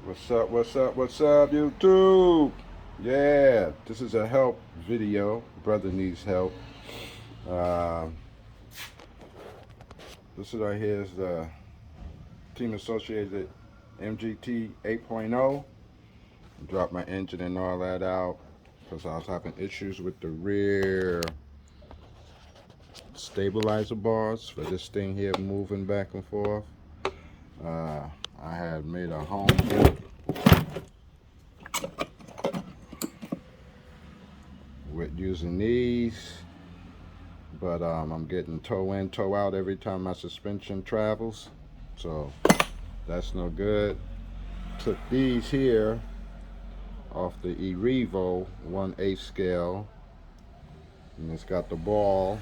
What's up, YouTube? Yeah, this is a help video. Brother needs help. Uh, this is right here is the Team Associated MGT 8.0. Dropped my engine and all that out because I was having issues with the rear stabilizer bars for this thing here moving back and forth. I had made a home built with using these, but I'm getting toe in, toe out every time my suspension travels, so that's no good. Took these here off the Erevo 1/8 scale, and it's got the ball,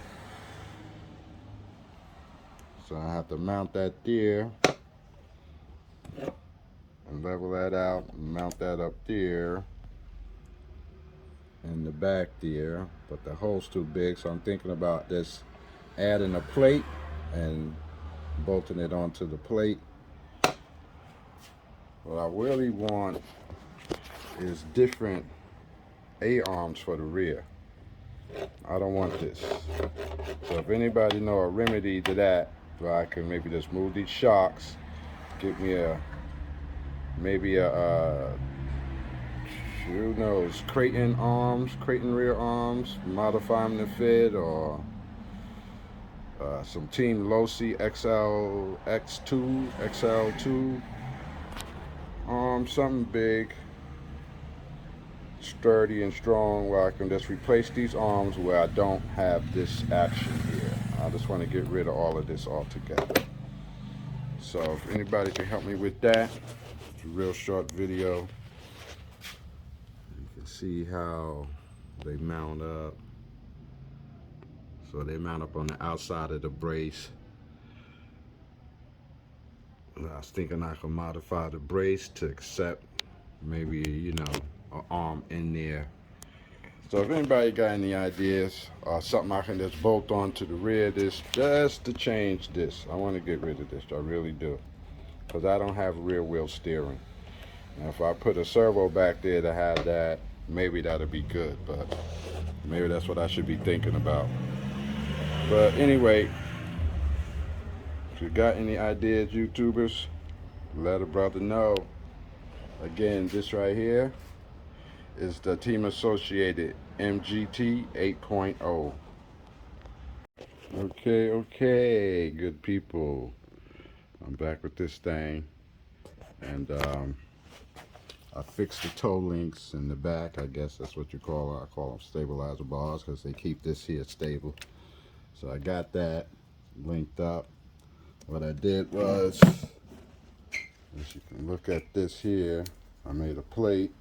so I have to mount that there and level that out and mount that up there in the back there, but the hole's too big, so I'm thinking about this adding a plate and bolting it onto the plate. What I really want is different A-arms for the rear. I don't want this. So if anybody know a remedy to that, where I can maybe just move these shocks, get me maybe who knows, Creighton rear arms, modify them to fit, or some Team Losi XL2 arms, something big, sturdy and strong, where I can just replace these arms where I don't have this action here. I just want to get rid of all of this altogether. So if anybody can help me with that, it's a real short video. You can see how they mount up. So they mount up on the outside of the brace. I was thinking I could modify the brace to accept maybe, you know, an arm in there. So if anybody got any ideas or something I can just bolt onto the rear of this just to change this. I want to get rid of this, I really do, because I don't have rear wheel steering. Now if I put a servo back there to have that, maybe that'll be good, but maybe that's what I should be thinking about. But anyway, if you got any ideas, YouTubers, let a brother know. Again, this right here is the Team Associated MGT 8.0. Okay, good people. I'm back with this thing, and I fixed the toe links in the back. I guess that's what you call it. I call them stabilizer bars because they keep this here stable. So I got that linked up. What I did was, as you can look at this here, I made a plate.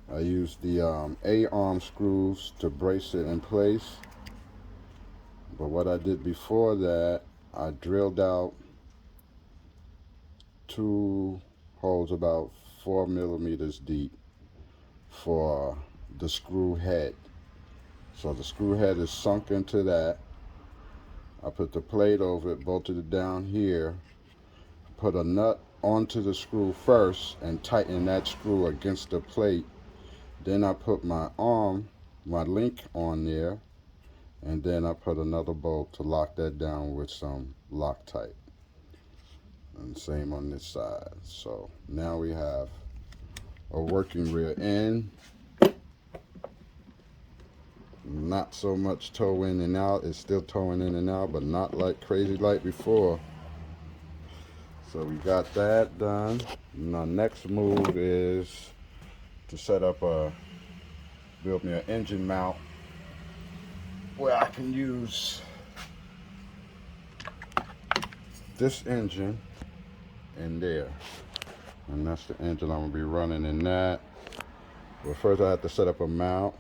I used the A-arm screws to brace it in place. But what I did before that, I drilled out 2 holes about 4 millimeters deep for the screw head. So the screw head is sunk into that. I put the plate over it, bolted it down here, put a nut onto the screw first and tighten that screw against the plate. Then I put my link on there, and then I put another bolt to lock that down with some Loctite. And same on this side. So now we have a working rear end. Not so much toe in and out. It's still towing in and out, but not like crazy like before. So we got that done. Now next move is to set up build me an engine mount where I can use this engine in there. And that's the engine I'm gonna be running in that. But first I have to set up a mount,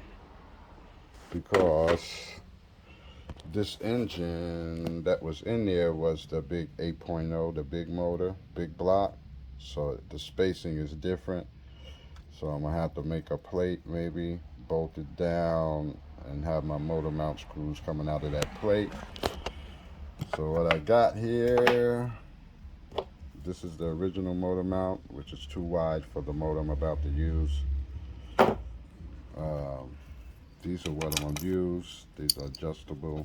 because this engine that was in there was the big 8.0, the big motor, big block. So the spacing is different. So I'm gonna have to make a plate, maybe bolt it down and have my motor mount screws coming out of that plate. So what I got here, this is the original motor mount, which is too wide for the motor I'm about to use. These are what I'm gonna use. These are adjustable.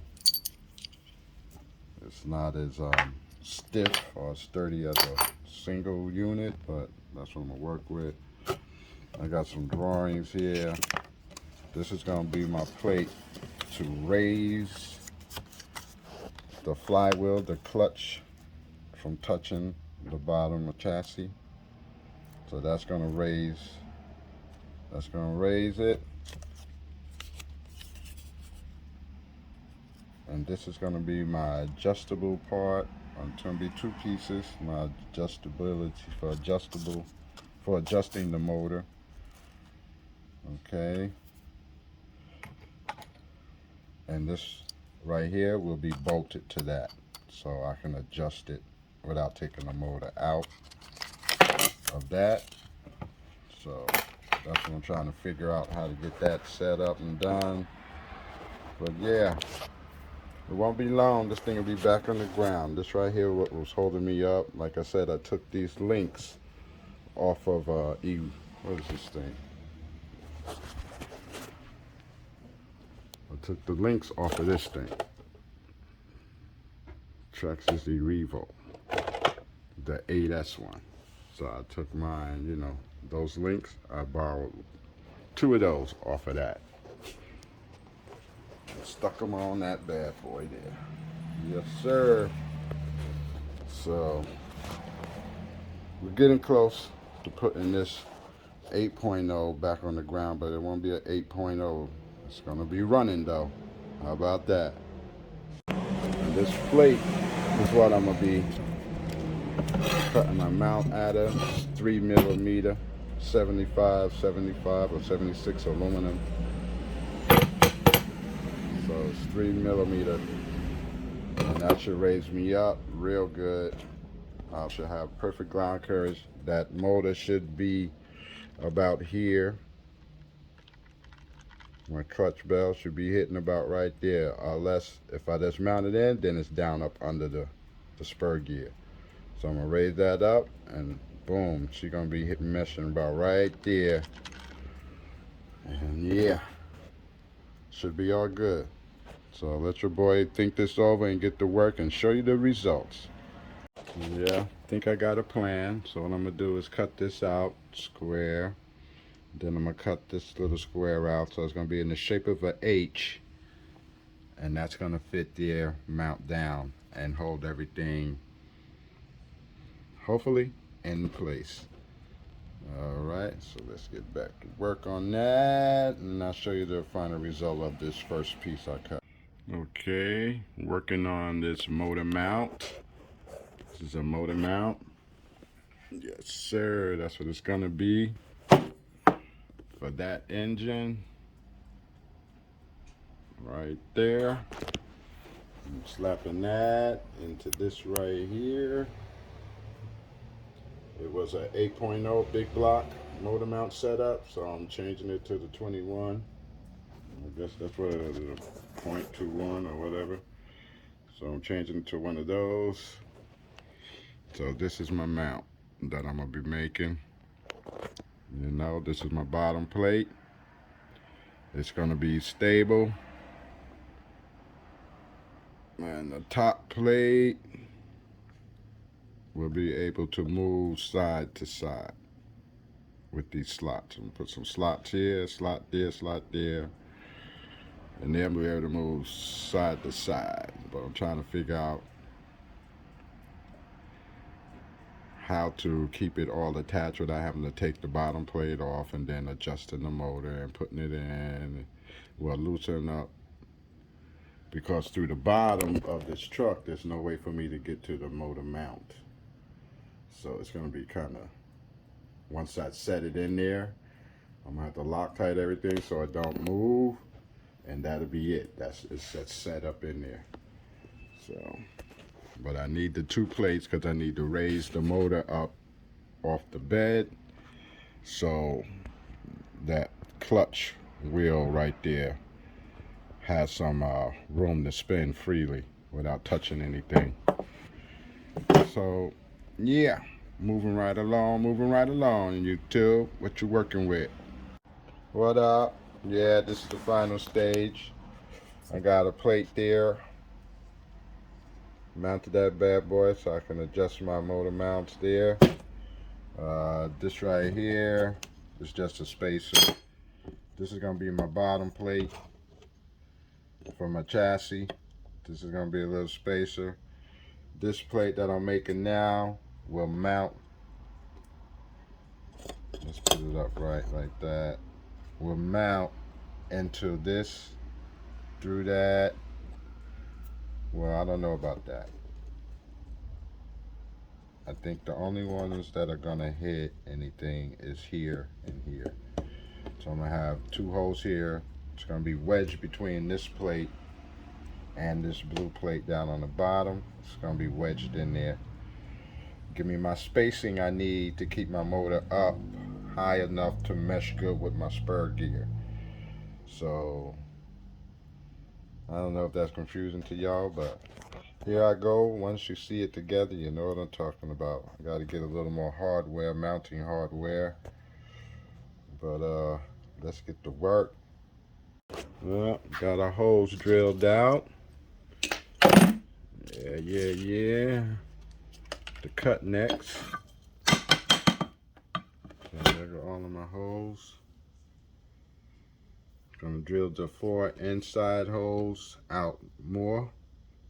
It's not as stiff or sturdy as a single unit, but that's what I'm gonna work with. I got some drawings here. This is gonna be my plate to raise the flywheel, the clutch, from touching the bottom of the chassis. So that's gonna raise it. And this is gonna be my adjustable part. It's gonna be two pieces. My adjustability for adjusting the motor. Okay. And this right here will be bolted to that, so I can adjust it without taking the motor out of that. So that's what I'm trying to figure out, how to get that set up and done. But yeah, it won't be long. This thing will be back on the ground. This right here, what was holding me up. Like I said, I took these links off of what is this thing? I took the links off of this thing. Traxxas Revo, the 8S one. So I took mine, you know, those links. I borrowed 2 of those off of that. Stuck them on that bad boy there. Yes, sir. So we're getting close to putting this 8.0 back on the ground, but it won't be an 8.0. It's gonna be running though. How about that? And this plate is what I'm gonna be cutting my mount out of. 3mm, 75, 75 or 76 aluminum. So it's 3mm, and that should raise me up real good. I should have perfect ground clearance. That motor should be about here. My clutch bell should be hitting about right there, unless if I just mount it in, then it's down up under the spur gear. So I'm gonna raise that up, and boom, she's gonna be hitting meshing about right there. And yeah, should be all good. So let your boy think this over and get to work and show you the results. Yeah, I think I got a plan. So what I'm gonna do is cut this out square. Then I'm gonna cut this little square out, so it's gonna be in the shape of an H, and that's gonna fit there, mount down, and hold everything, hopefully, in place. Alright, so let's get back to work on that, and I'll show you the final result of this first piece I cut. Okay, working on this motor mount. This is a motor mount. Yes, sir, that's what it's gonna be for that engine right there. I'm slapping that into this right here. It was a 8.0 big block motor mount setup, so I'm changing it to the 21. I guess that's what it is, a 0.21 or whatever. So I'm changing it to one of those. So this is my mount that I'm gonna be making. You know, this is my bottom plate. It's gonna be stable. And the top plate will be able to move side to side with these slots. I'm gonna put some slots here, slot there, slot there. And then we'll be able to move side to side. But I'm trying to figure out how to keep it all attached without having to take the bottom plate off and then adjusting the motor and putting it in. Well, loosen up, because through the bottom of this truck there's no way for me to get to the motor mount. So it's going to be kind of, once I set it in there, I'm going to have to Loctite everything so it don't move, and that'll be it. That's set up in there. So, but I need the 2 plates because I need to raise the motor up off the bed, so that clutch wheel right there has some room to spin freely without touching anything. So Yeah, moving right along, YouTube. What you working with? What up? Yeah, this is the final stage. I got a plate there. Mounted that bad boy so I can adjust my motor mounts there. This right here is just a spacer. This is gonna be my bottom plate for my chassis. This is gonna be a little spacer. This plate that I'm making now will mount. Let's put it up right like that. Will mount into this through that. Well, I don't know about that. I think the only ones that are gonna hit anything is here and here. So I'm gonna have two holes here. It's gonna be wedged between this plate and this blue plate down on the bottom. It's gonna be wedged in there. Give me my spacing I need to keep my motor up high enough to mesh good with my spur gear. So I don't know if that's confusing to y'all, but here I go. Once you see it together, you know what I'm talking about. I got to get a little more hardware, mounting hardware. But let's get to work. Well, got our holes drilled out. Yeah. The cut necks. So there go all of my holes. Gonna drill the 4 inside holes out more,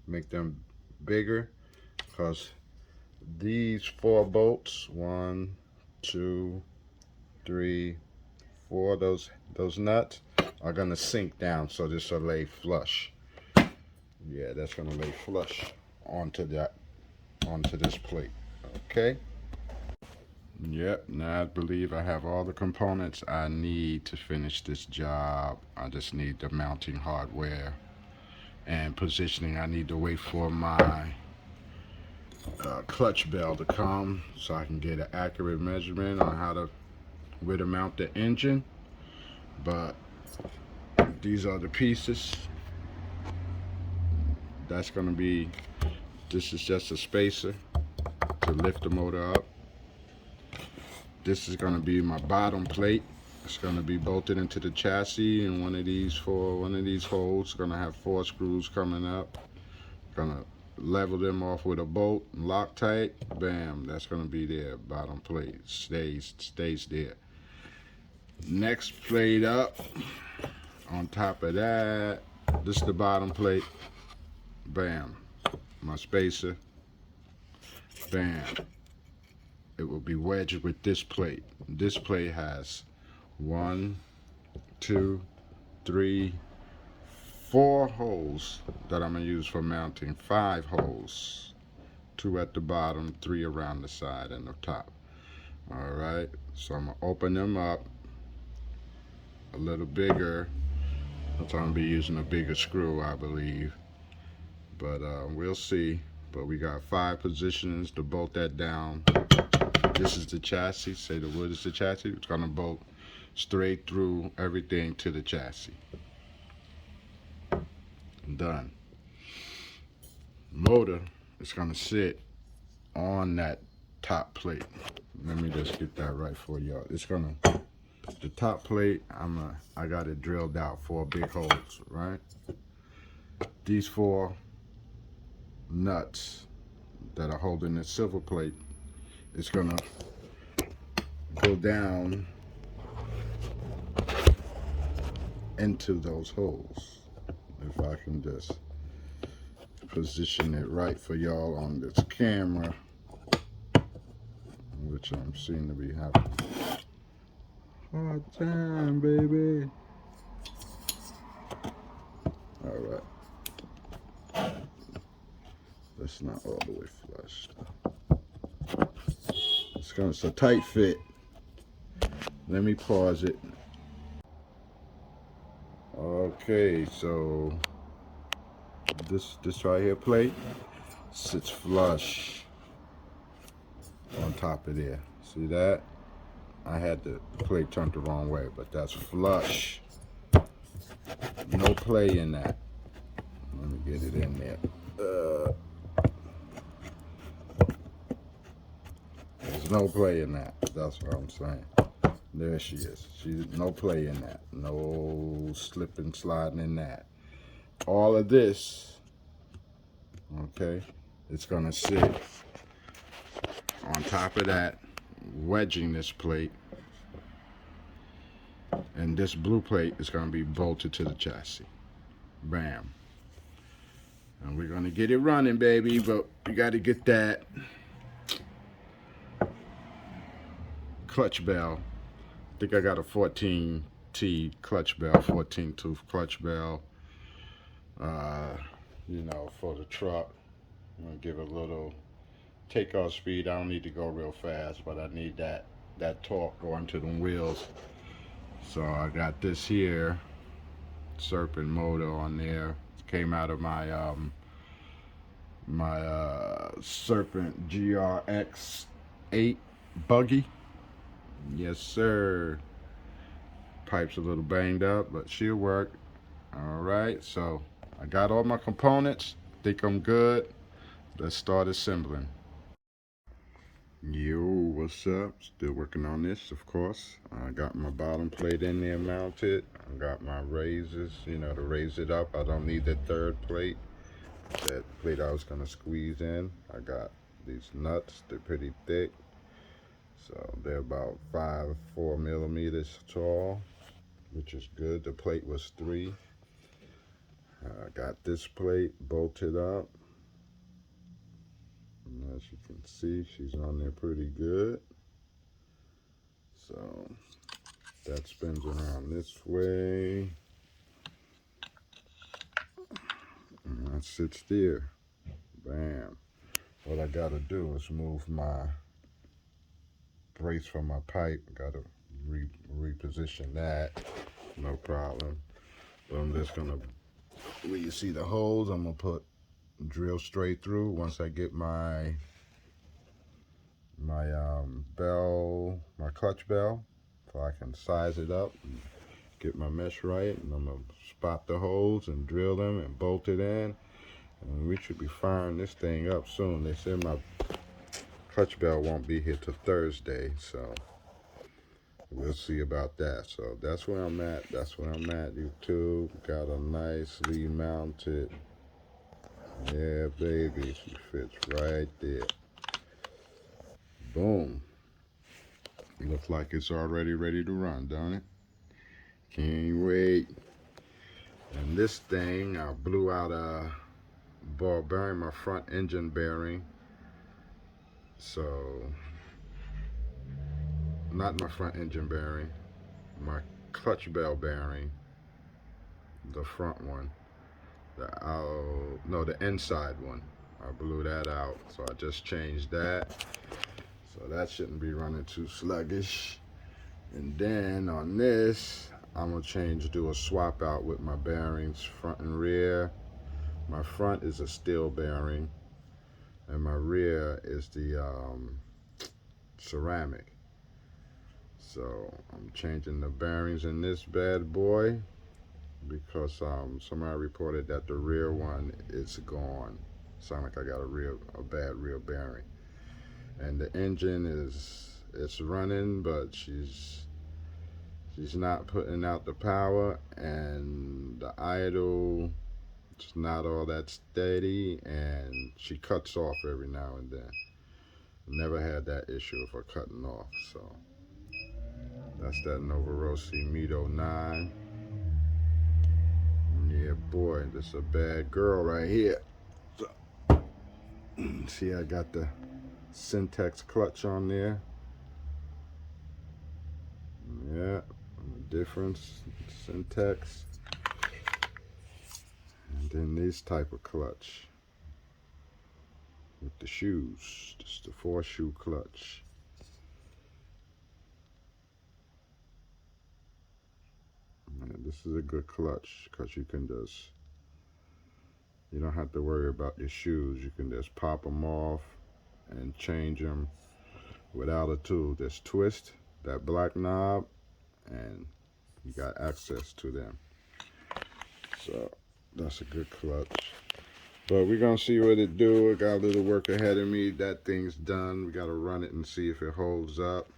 make them bigger, because these 4 bolts, 1, 2, 3, 4, those nuts are gonna sink down, so this will lay flush. Yeah, that's gonna lay flush onto this plate. Okay. Yep, now I believe I have all the components I need to finish this job. I just need the mounting hardware and positioning. I need to wait for my clutch bell to come so I can get an accurate measurement on where to mount the engine. But these are the pieces. This is just a spacer to lift the motor up. This is going to be my bottom plate. It's going to be bolted into the chassis, and one of these holes going to have 4 screws coming up. Going to level them off with a bolt, Loctite. Bam, that's going to be there. Bottom plate stays there. Next plate up. On top of that, this is the bottom plate. Bam, my spacer. Bam. It will be wedged with this plate. This plate has 1, 2, 3, 4 holes that I'm gonna use for mounting. 5 holes, 2 at the bottom, 3 around the side and the top. All right, so I'm gonna open them up a little bigger. I'm gonna be using a bigger screw, I believe, but we'll see. But we got 5 positions to bolt that down. This is the chassis. Say the wood is the chassis. It's gonna bolt straight through everything to the chassis. Done. Motor is gonna sit on that top plate. Let me just get that right for y'all. The top plate, I got it drilled out, 4 big holes, right? These 4 nuts that are holding the silver plate, it's gonna go down into those holes. If I can just position it right for y'all on this camera, which I'm seem to be having a hard time, baby. All right, that's not all the way flushed. It's a tight fit. Let me pause it. Okay, so this right here plate sits flush on top of there. See that? I had the plate turned the wrong way, but that's flush. No play in that. Let me get it in there. no play in that. That's what I'm saying. There she is. She's no play in that. No slipping, sliding in that. All of this, okay, it's gonna sit on top of that, wedging this plate, and this blue plate is gonna be bolted to the chassis. Bam. And we're gonna get it running, baby, but you gotta get that clutch bell. I think I got a 14T clutch bell, 14 tooth clutch bell, you know, for the truck. I'm gonna give it a little takeoff speed. I don't need to go real fast, but I need that torque going to the wheels. So I got this here Serpent motor on there. It came out of my Serpent GRX 8 buggy. Yes sir. Pipe's a little banged up, but she'll work. Alright, so I got all my components. Think I'm good. Let's start assembling. Yo, what's up? Still working on this, of course. I got my bottom plate in there mounted. I got my razors, you know, to raise it up. I don't need that third plate. That plate I was gonna squeeze in. I got these nuts. They're pretty thick. So they're about 4 millimeters tall, which is good. The plate was 3. I got this plate bolted up. And as you can see, she's on there pretty good. So that spins around this way. And that sits there. Bam. What I gotta do is move my brace from my pipe. Gotta reposition that. No problem. But I'm just gonna, where you see the holes, I'm gonna drill straight through once I get my bell, my clutch bell, so I can size it up and get my mesh right. And I'm gonna spot the holes and drill them and bolt it in, and we should be firing this thing up soon. They said my clutch bell won't be here till Thursday, so we'll see about that. So that's where I'm at. That's where I'm at. YouTube got a nicely mounted. Yeah, baby, she fits right there. Boom. Looks like it's already ready to run, don't it? Can't wait. And this thing, I blew out a ball bearing, my front engine bearing. So, not my front engine bearing, my clutch bell bearing, the front one. The inside one. I blew that out, so I just changed that. So that shouldn't be running too sluggish. And then on this, I'm gonna do a swap out with my bearings, front and rear. My front is a steel bearing, and my rear is the ceramic. So I'm changing the bearings in this bad boy because somebody reported that the rear one is gone. Sound like I got a bad rear bearing. And the engine it's running, but she's not putting out the power, and the idle, it's not all that steady, and she cuts off every now and then. Never had that issue of her cutting off. So that's that Novorossi Mito 9. Yeah, boy, this is a bad girl right here. So, see, I got the Syntex clutch on there. Yeah, difference, Syntex. And then this type of clutch with the shoes. Just the 4-shoe clutch. And this is a good clutch because you don't have to worry about your shoes. You can just pop them off and change them without a tool. Just twist that black knob and you got access to them. So that's a good clutch. But we're gonna see what it do. I got a little work ahead of me. That thing's done. We gotta run it and see if it holds up.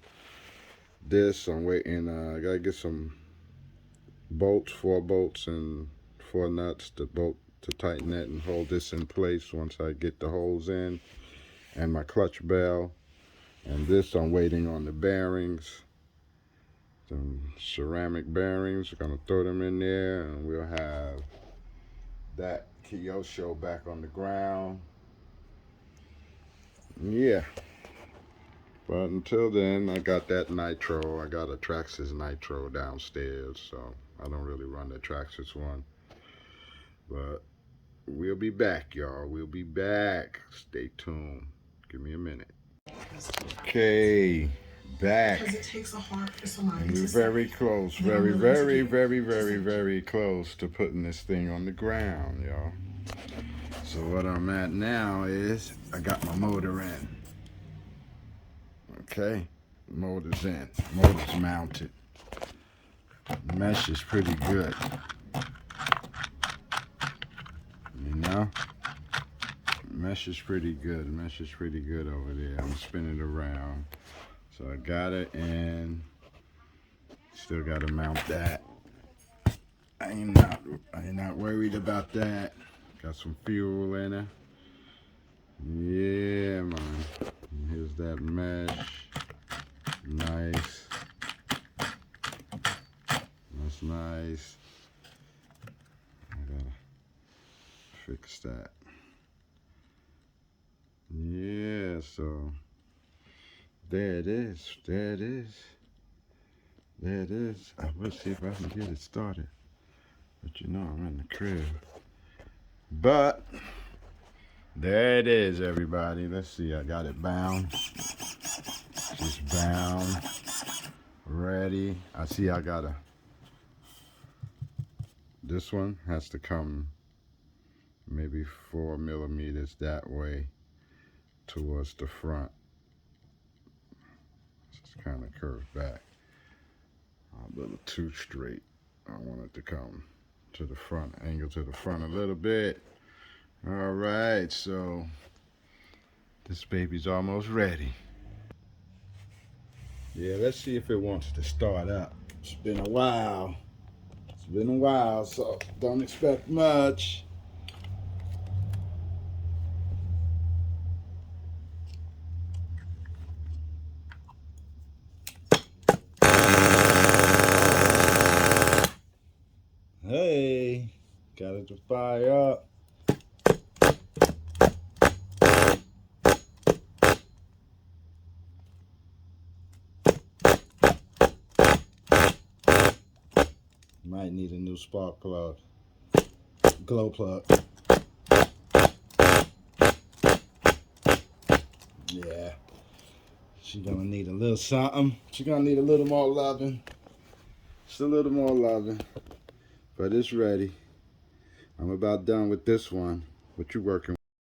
This, I'm waiting. I gotta get some bolts, 4 bolts and 4 nuts to tighten it and hold this in place once I get the holes in, and my clutch bell. And this, I'm waiting on the bearings, some ceramic bearings. We're gonna throw them in there, and we'll have that Kyosho back on the ground. Yeah. But until then, I got that nitro. I got a Traxxas nitro downstairs, so I don't really run the Traxxas one. But we'll be back, y'all. We'll be back. Stay tuned. Give me a minute. Okay, back. Because it takes a heart for somebody we're very close. Very close to putting this thing on the ground, y'all. So what I'm at now is I got my motor in. Okay, motor's in. Motor's mounted. The mesh is pretty good. You know? Mesh is pretty good. Mesh is pretty good over there. I'm spinning it around. So I got it in. Still got to mount that. I ain't not worried about that. Got some fuel in it. Yeah, man. And here's that mesh. Nice. That's nice. I gotta fix that. Yeah, so there it is. There it is. There it is. I will see if I can get it started. But you know I'm in the crib. But there it is, everybody. Let's see. I got it bound. She's bound. Ready. I see I gotta. This one has to come maybe 4 millimeters that way towards the front. It's kind of curved back. A little too straight. I want it to come to the front, angle to the front a little bit. All right, so this baby's almost ready. Yeah, let's see if it wants to start up. It's been a while. It's been a while, so don't expect much. Hey, got it to fire up. Might need a new spark plug, glow plug. Yeah, she's gonna need a little something. She's gonna need a little more loving. Just a little more loving. But it's ready. I'm about done with this one. What you working with?